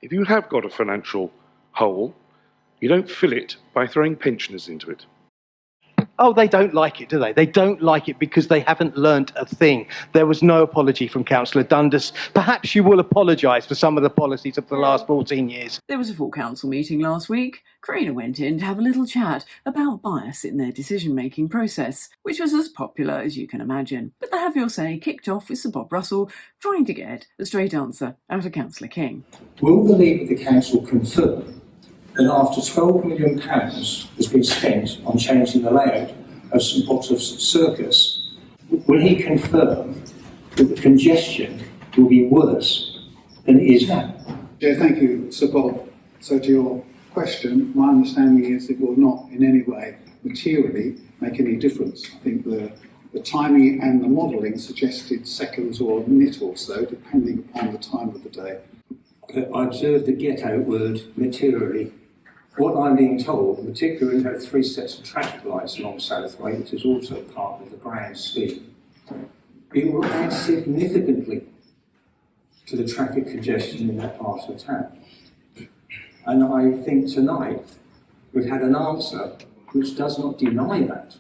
If you have got a financial hole, you don't fill it by throwing pensioners into it. Oh, they don't like it, do they? They don't like it because they haven't learnt a thing. There was no apology from Councillor Dundas. Perhaps you will apologise for some of the policies of the last 14 years. There was a full council meeting last week. Karina went in to have a little chat about bias in their decision-making process, which was as popular as you can imagine. But the Have Your Say kicked off with Sir Bob Russell trying to get a straight answer out of Councillor King. Will the Leader of the Council confirm that after £12 million has been spent on changing the layout of St Botolph's Circus, will he confirm that the congestion will be worse than it is now? Yeah, thank you, Sir Bob. So to your question, my understanding is it will not in any way materially make any difference. I think the timing and the modelling suggested seconds or a minute or so, depending upon the time of the day. I observed the get-out word materially. What I'm being told, particularly we have 3 sets of traffic lights along Southway, which is also part of the grand scheme, it will add significantly to the traffic congestion in that part of town. And I think tonight we've had an answer which does not deny that.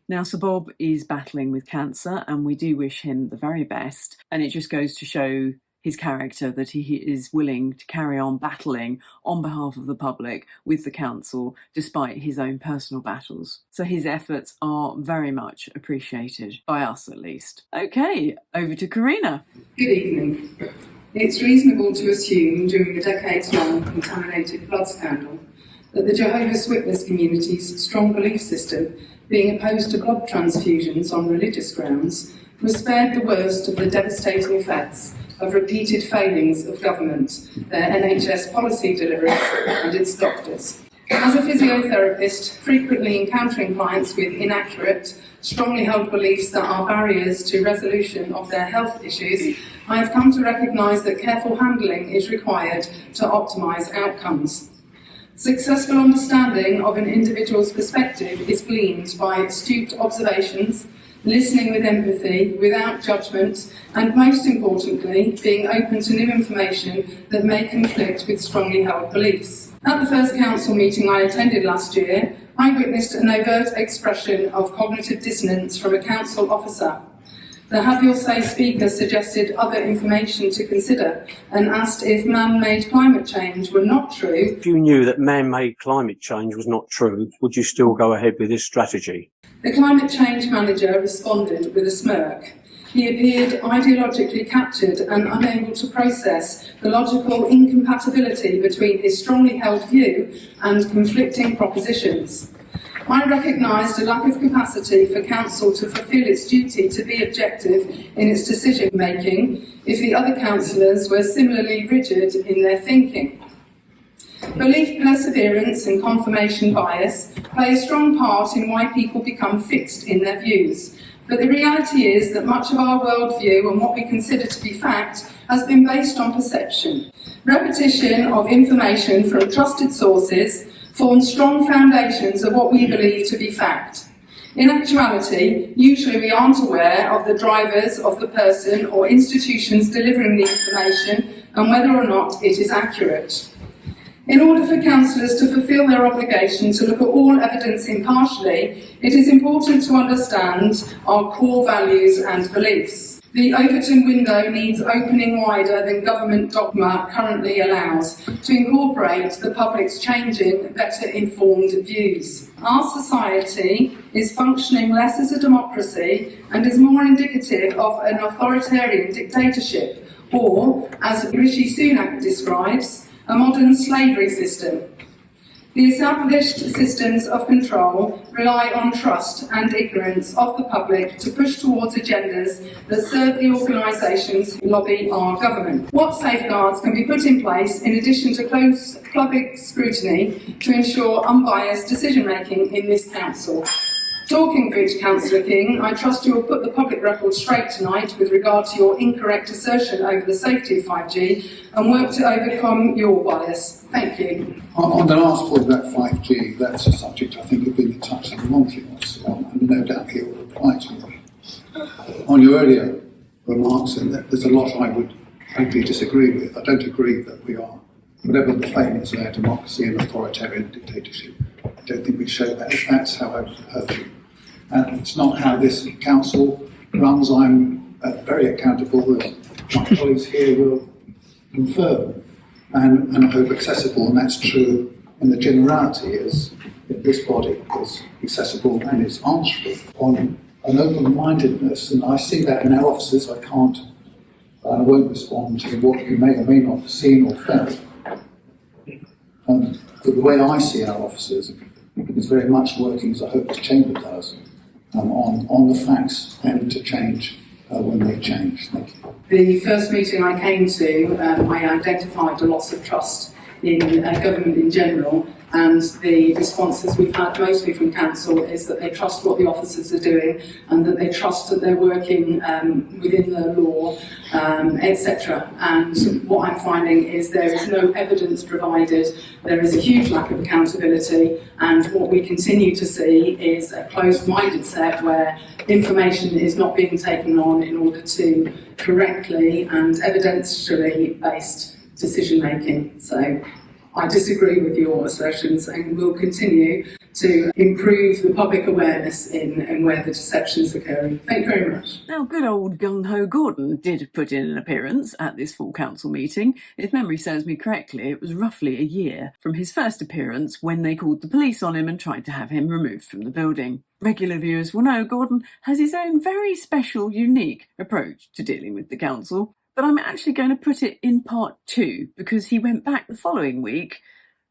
Now, Sir Bob is battling with cancer, and we do wish him the very best. And it just goes to show his character that he is willing to carry on battling on behalf of the public with the council, despite his own personal battles. So his efforts are very much appreciated, by us at least. Okay, over to Karina. Good evening. It's reasonable to assume during the decades-long contaminated blood scandal that the Jehovah's Witness community's strong belief system, being opposed to blood transfusions on religious grounds, was spared the worst of the devastating effects of repeated failings of government, their NHS policy delivery and its doctors. As a physiotherapist, frequently encountering clients with inaccurate, strongly held beliefs that are barriers to resolution of their health issues, I have come to recognise that careful handling is required to optimise outcomes. Successful understanding of an individual's perspective is gleaned by astute observations, listening with empathy, without judgment, and most importantly, being open to new information that may conflict with strongly held beliefs. At the first council meeting I attended last year, I witnessed an overt expression of cognitive dissonance from a council officer. The Have Your Say speaker suggested other information to consider and asked if man-made climate change were not true. If you knew that man-made climate change was not true, would you still go ahead with this strategy? The climate change manager responded with a smirk. He appeared ideologically captured and unable to process the logical incompatibility between his strongly held view and conflicting propositions. I recognised a lack of capacity for council to fulfil its duty to be objective in its decision-making if the other councillors were similarly rigid in their thinking. Belief perseverance and confirmation bias play a strong part in why people become fixed in their views. But the reality is that much of our worldview and what we consider to be fact has been based on perception. Repetition of information from trusted sources forms strong foundations of what we believe to be fact. In actuality, usually we aren't aware of the drivers of the person or institutions delivering the information and whether or not it is accurate. In order for councillors to fulfil their obligation to look at all evidence impartially, it is important to understand our core values and beliefs. The Overton window needs opening wider than government dogma currently allows to incorporate the public's changing, better informed views. Our society is functioning less as a democracy and is more indicative of an authoritarian dictatorship, or, as Rishi Sunak describes, a modern slavery system. The established systems of control rely on trust and ignorance of the public to push towards agendas that serve the organisations who lobby our government. What safeguards can be put in place in addition to close public scrutiny to ensure unbiased decision-making in this council? Talking of which, Councillor King, I trust you will put the public record straight tonight with regard to your incorrect assertion over the safety of 5G and work to overcome your bias. Thank you. On the last point about 5G, that's a subject I think you've been in touch with Monty on, and no doubt he will reply to you. On your earlier remarks, and there's a lot I would frankly disagree with. I don't agree that we are whatever the claim is about democracy and authoritarian dictatorship. I don't think we show that if that's how I've heard you. And it's not how this council runs. I'm very accountable, as my colleagues here will confirm, and I hope accessible, and that's true. And the generality is that this body is accessible and is answerable on an open-mindedness, and I see that in our offices. I won't respond to what you may or may not have seen or felt. But the way I see our officers is very much working, as I hope the Chamber does, on the facts and to change when they change. Thank you. The first meeting I came to, I identified a loss of trust in government in general, and the responses we've had mostly from council is that they trust what the officers are doing and that they trust that they're working within the law, etc. And what I'm finding is there is no evidence provided, there is a huge lack of accountability, and what we continue to see is a closed-minded set where information is not being taken on in order to correctly and evidentially based decision making. So I disagree with your assertions and will continue to improve the public awareness in where the deception's occurring. Thank you very much. Now, good old gung-ho Gordon did put in an appearance at this full council meeting. If memory serves me correctly, it was roughly a year from his first appearance when they called the police on him and tried to have him removed from the building. Regular viewers will know Gordon has his own very special, unique approach to dealing with the council. But I'm actually going to put it in part 2 because he went back the following week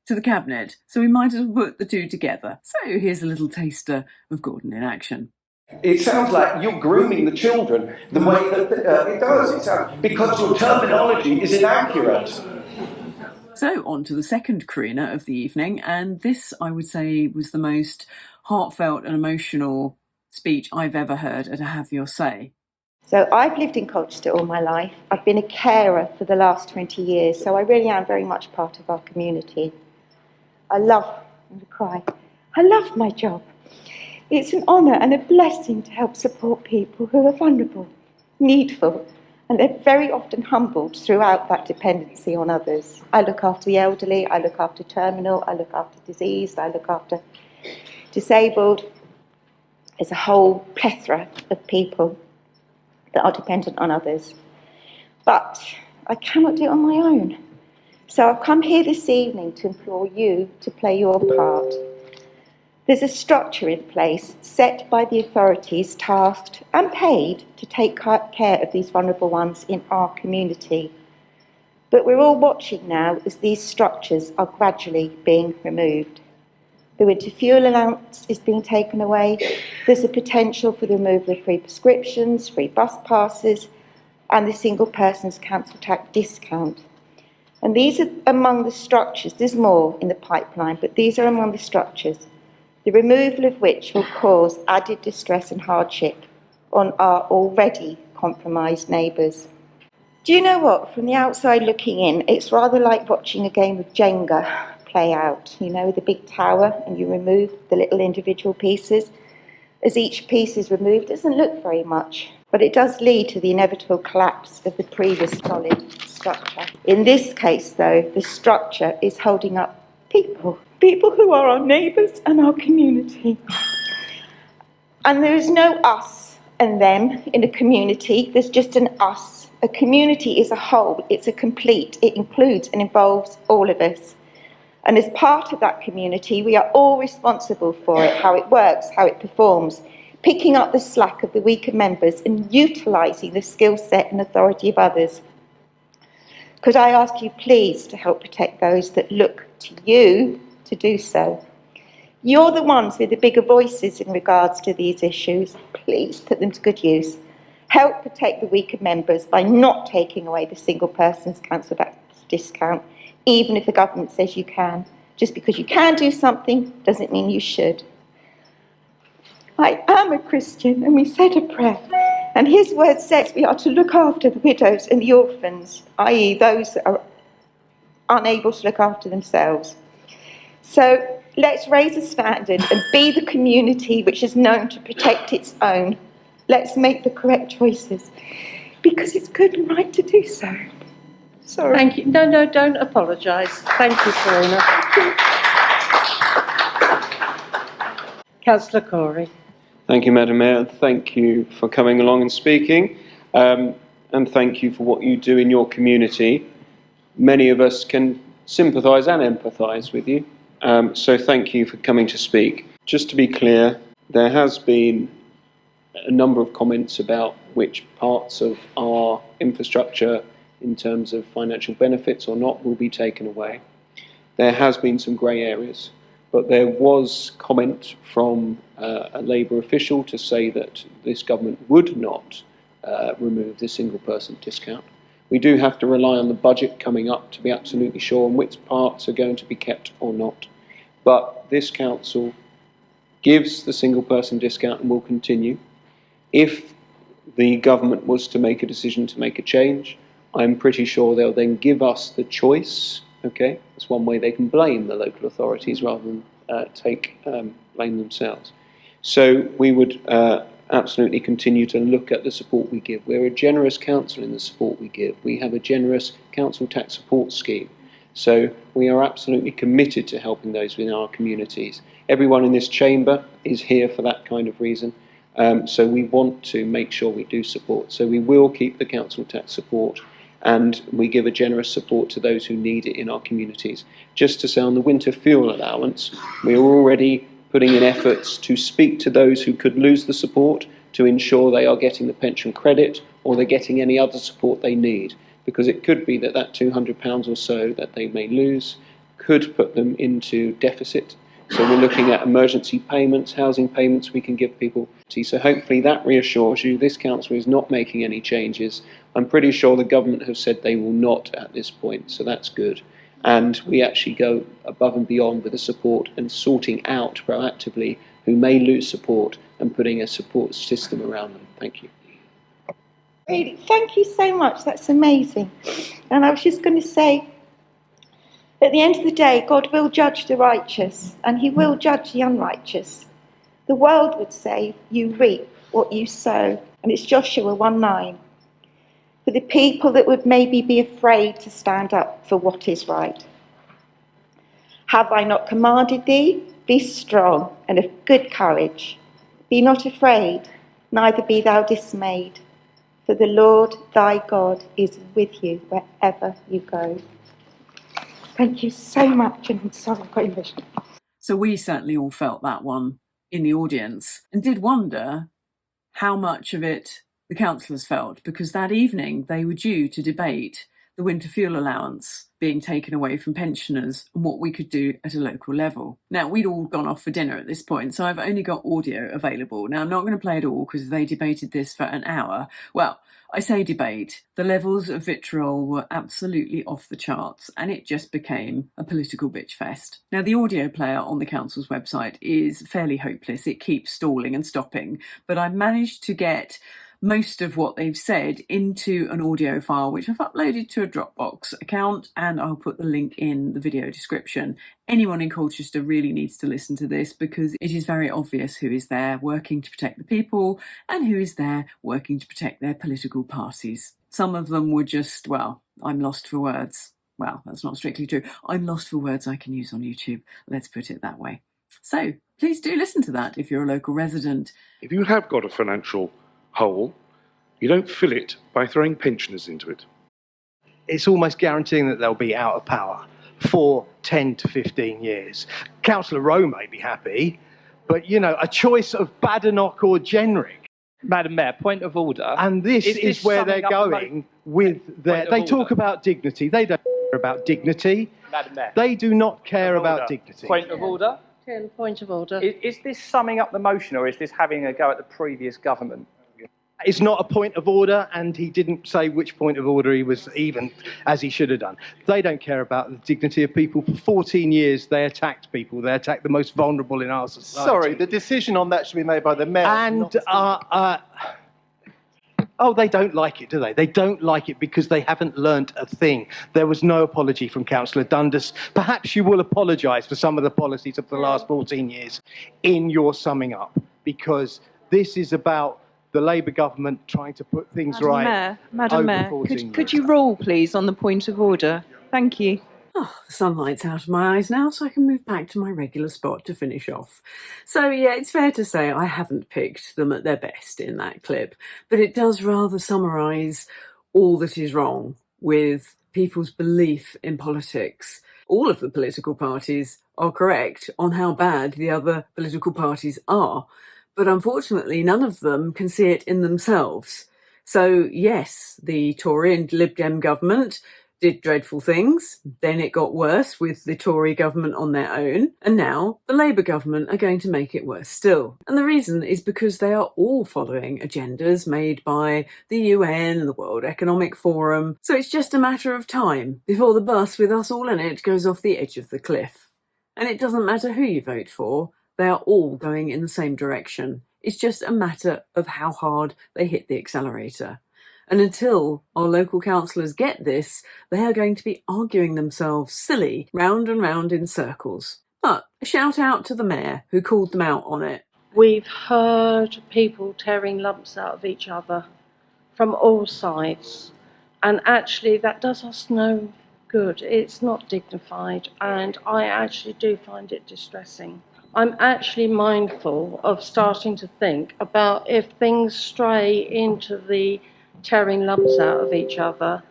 to the Cabinet, so we might as well put the two together. So here's a little taster of Gordon in action. It sounds like you're grooming the children the way that it does. It sounds, because your terminology is inaccurate. So on to the second careener of the evening, and this, I would say, was the most heartfelt and emotional speech I've ever heard at a Have Your Say. So I've lived in Colchester all my life. I've been a carer for the last 20 years, so I really am very much part of our community. I love my job. It's an honour and a blessing to help support people who are vulnerable, needful, and they're very often humbled throughout that dependency on others. I look after the elderly, I look after terminal, I look after diseased, I look after disabled. There's a whole plethora of people that are dependent on others. But I cannot do it on my own. So I've come here this evening to implore you to play your part. There's a structure in place set by the authorities tasked and paid to take care of these vulnerable ones in our community. But we're all watching now as these structures are gradually being removed. The winter fuel allowance is being taken away. There's a potential for the removal of free prescriptions, free bus passes, and the single person's council tax discount. And these are among the structures, there's more in the pipeline, but these are among the structures, the removal of which will cause added distress and hardship on our already compromised neighbours. Do you know what? From the outside looking in, it's rather like watching a game of Jenga play out, you know, the big tower, and you remove the little individual pieces. As each piece is removed, it doesn't look very much, but it does lead to the inevitable collapse of the previous solid structure. In this case, though, the structure is holding up people who are our neighbours and our community. And there is no us and them in a community, there's just an us. A community is a whole, it's a complete, it includes and involves all of us. And as part of that community, we are all responsible for it, how it works, how it performs, picking up the slack of the weaker members and utilising the skill set and authority of others. Could I ask you please to help protect those that look to you to do so? You're the ones with the bigger voices in regards to these issues. Please put them to good use. Help protect the weaker members by not taking away the single person's council tax discount, even if the government says you can. Just because you can do something doesn't mean you should. I am a Christian, and we said a prayer, and his word says we are to look after the widows and the orphans, i.e. those that are unable to look after themselves. So let's raise a standard and be the community which is known to protect its own. Let's make the correct choices, because it's good and right to do so. Sorry. Thank you. No, don't apologise. Thank you, Serena. Councillor Corey. Thank you, Madam Mayor. Thank you for coming along and speaking. And thank you for what you do in your community. Many of us can sympathise and empathise with you. So thank you for coming to speak. Just to be clear, there has been a number of comments about which parts of our infrastructure in terms of financial benefits or not will be taken away. There has been some grey areas, but there was comment from a Labour official to say that this government would not remove the single person discount. We do have to rely on the budget coming up to be absolutely sure on which parts are going to be kept or not. But this council gives the single person discount and will continue. If the government was to make a decision to make a change, I'm pretty sure they'll then give us the choice. Okay, that's one way they can blame the local authorities rather than blame themselves. So we would absolutely continue to look at the support we give. We're a generous council in the support we give. We have a generous council tax support scheme. So we are absolutely committed to helping those within our communities. Everyone in this chamber is here for that kind of reason. So we want to make sure we do support. So we will keep the council tax support, and we give a generous support to those who need it in our communities. Just to say, on the winter fuel allowance, we are already putting in efforts to speak to those who could lose the support to ensure they are getting the pension credit or they're getting any other support they need, because it could be that that £200 or so that they may lose could put them into deficit. So we're looking at emergency payments, housing payments we can give people. So hopefully that reassures you. This council is not making any changes. I'm pretty sure the government have said they will not at this point, so that's good. And we actually go above and beyond with the support and sorting out proactively who may lose support and putting a support system around them. Thank you. Really, thank you so much. That's amazing. And I was just going to say, at the end of the day, God will judge the righteous and he will judge the unrighteous. The world would say, you reap what you sow. And it's Joshua 1:9. For the people that would maybe be afraid to stand up for what is right. Have I not commanded thee? Be strong and of good courage. Be not afraid, neither be thou dismayed. For the Lord thy God is with you wherever you go. Thank you so much, and I'm sorry I got emotional. So we certainly all felt that one in the audience and did wonder how much of it the councillors felt, because that evening they were due to debate the winter fuel allowance being taken away from pensioners and what we could do at a local level. Now, we'd all gone off for dinner at this point, so I've only got audio available. Now, I'm not going to play it all because they debated this for an hour. Well, I say debate. The levels of vitriol were absolutely off the charts, and it just became a political bitch fest. Now, the audio player on the council's website is fairly hopeless. It keeps stalling and stopping, but I managed to get most of what they've said into an audio file, which I've uploaded to a Dropbox account, and I'll put the link in the video description. Anyone in Colchester really needs to listen to this because it is very obvious who is there working to protect the people and who is there working to protect their political parties. Some of them were just, well, I'm lost for words. Well, that's not strictly true. I'm lost for words I can use on YouTube. Let's put it that way. So please do listen to that if you're a local resident. If you have got a financial hole, you don't fill it by throwing pensioners into it. It's almost guaranteeing that they'll be out of power for 10 to 15 years. Councillor Rowe may be happy, but, you know, a choice of Badenoch or Jenrick. Madam Mayor, point of order. And this is where they're going with their... They talk about dignity. They don't care about dignity. Madam Mayor. They do not care about dignity. Point of order. Point of order. Is this summing up the motion, or is this having a go at the previous government? It's not a point of order, and he didn't say which point of order he was even, as he should have done. They don't care about the dignity of people. For 14 years, they attacked people. They attacked the most vulnerable in our society. Sorry, the decision on that should be made by the mayor. And, oh, they don't like it, do they? They don't like it because they haven't learnt a thing. There was no apology from Councillor Dundas. Perhaps you will apologise for some of the policies of the last 14 years in your summing up, because this is about the Labour government trying to put things Madam right Mayor, Madam over Mayor, 14 could years. you rule, please, on the point of order? Thank you. Oh, the sunlight's out of my eyes now, so I can move back to my regular spot to finish off. So, yeah, it's fair to say I haven't picked them at their best in that clip, but it does rather summarise all that is wrong with people's belief in politics. All of the political parties are correct on how bad the other political parties are, but unfortunately none of them can see it in themselves. So, yes, the Tory and Lib Dem government did dreadful things, then it got worse with the Tory government on their own, and now the Labour government are going to make it worse still. And the reason is because they are all following agendas made by the UN and the World Economic Forum, so it's just a matter of time before the bus with us all in it goes off the edge of the cliff. And it doesn't matter who you vote for, they are all going in the same direction. It's just a matter of how hard they hit the accelerator. And until our local councillors get this, they are going to be arguing themselves silly round and round in circles. But a shout out to the mayor who called them out on it. We've heard people tearing lumps out of each other from all sides. And actually that does us no good. It's not dignified, and I actually do find it distressing. I'm actually mindful of starting to think about if things stray into the tearing lumps out of each other,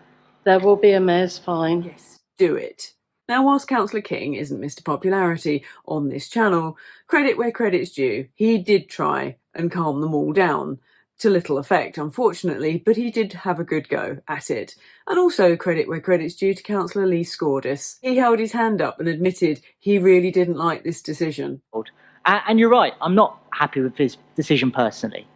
there will be a mayor's fine. Yes, do it. Now, whilst Councillor King isn't Mr Popularity on this channel, credit where credit's due. He did try and calm them all down. To little effect, unfortunately, but he did have a good go at it. And also credit where credit's due to Councillor Lee Scordis. He held his hand up and admitted he really didn't like this decision. And you're right, I'm not happy with his decision personally.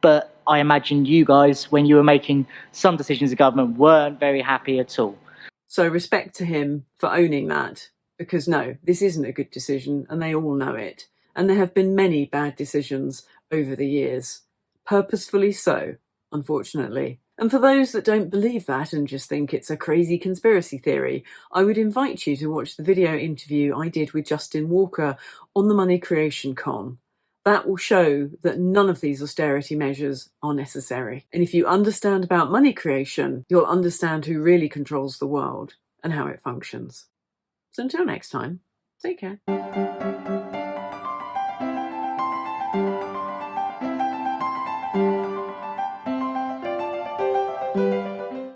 But I imagine you guys, when you were making some decisions of government, weren't very happy at all. So respect to him for owning that, because no, this isn't a good decision and they all know it. And there have been many bad decisions over the years. Purposefully so, unfortunately. And for those that don't believe that and just think it's a crazy conspiracy theory, I would invite you to watch the video interview I did with Justin Walker on the Money Creation Con. That will show that none of these austerity measures are necessary. And if you understand about money creation, you'll understand who really controls the world and how it functions. So until next time, take care.